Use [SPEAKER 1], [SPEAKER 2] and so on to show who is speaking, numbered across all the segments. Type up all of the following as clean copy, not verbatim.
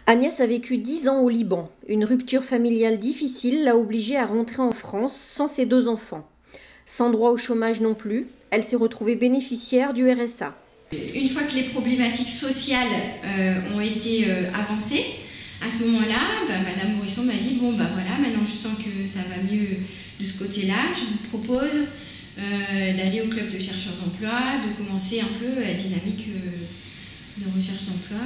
[SPEAKER 1] Agnès a vécu 10 ans au Liban. Une rupture familiale difficile l'a obligée à rentrer en France sans ses 2 enfants. Sans droit au chômage non plus, elle s'est retrouvée bénéficiaire du RSA.
[SPEAKER 2] Une fois que les problématiques sociales ont été avancées, à ce moment-là, Madame Morisson m'a dit bon voilà, maintenant je sens que ça va mieux de ce côté-là, je vous propose d'aller au club de chercheurs d'emploi, de commencer un peu la dynamique de recherche d'emploi,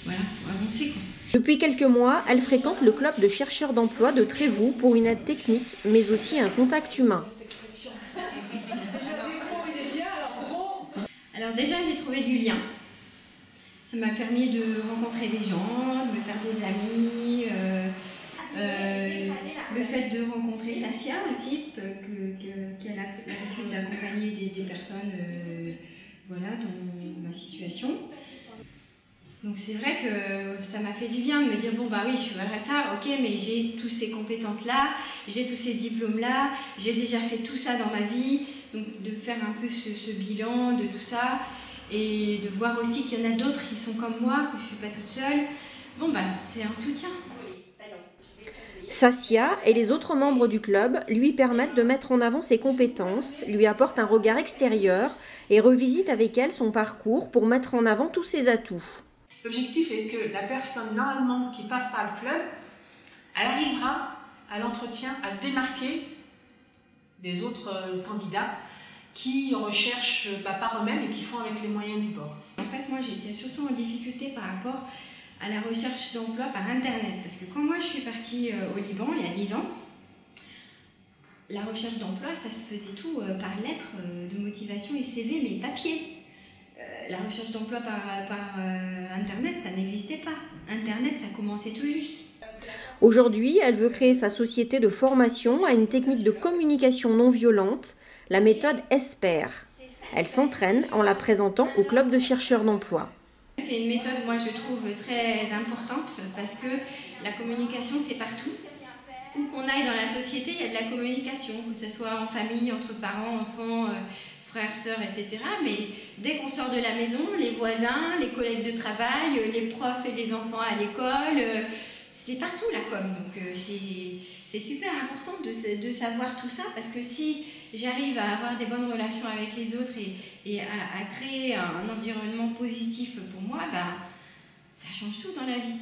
[SPEAKER 2] voilà, pour avancer quoi.
[SPEAKER 1] Depuis quelques mois, elle fréquente le club de chercheurs d'emploi de Trévoux pour une aide technique, mais aussi un contact humain.
[SPEAKER 2] Alors déjà, j'ai trouvé du lien. Ça m'a permis de rencontrer des gens, de me faire des amis. Le fait de rencontrer Sassia aussi, qui a l'habitude d'accompagner des personnes voilà, dans ma situation. Donc c'est vrai que ça m'a fait du bien de me dire bon oui, je suis RSA, ok, mais j'ai toutes ces compétences-là, j'ai tous ces diplômes-là, j'ai déjà fait tout ça dans ma vie. Donc de faire un peu ce bilan de tout ça et de voir aussi qu'il y en a d'autres qui sont comme moi, que je ne suis pas toute seule. Bon c'est un soutien.
[SPEAKER 1] Sassia et les autres membres du club lui permettent de mettre en avant ses compétences, lui apportent un regard extérieur et revisitent avec elle son parcours pour mettre en avant tous ses atouts.
[SPEAKER 3] L'objectif est que la personne normalement qui passe par le club, elle arrivera à l'entretien à se démarquer des autres candidats qui recherchent par eux-mêmes et qui font avec les moyens du bord.
[SPEAKER 2] En fait, moi j'étais surtout en difficulté par rapport à la recherche d'emploi par internet, parce que quand moi je suis partie au Liban il y a 10 ans, la recherche d'emploi ça se faisait tout par lettres de motivation et CV, mais papier. La recherche d'emploi par internet ça n'existait pas. Internet ça commençait tout juste.
[SPEAKER 1] Aujourd'hui, elle veut créer sa société de formation à une technique de communication non violente, la méthode ESPER. Elle s'entraîne en la présentant au club de chercheurs d'emploi.
[SPEAKER 2] C'est une méthode, moi je trouve, très importante parce que la communication c'est partout. Où qu'on aille dans la société, il y a de la communication, que ce soit en famille, entre parents, enfants, frères, sœurs, etc. Mais dès qu'on sort de la maison, les voisins, les collègues de travail, les profs et les enfants à l'école, c'est partout la com, donc c'est super important de savoir tout ça parce que si j'arrive à avoir des bonnes relations avec les autres et à créer un environnement positif pour moi, ça change tout dans la vie.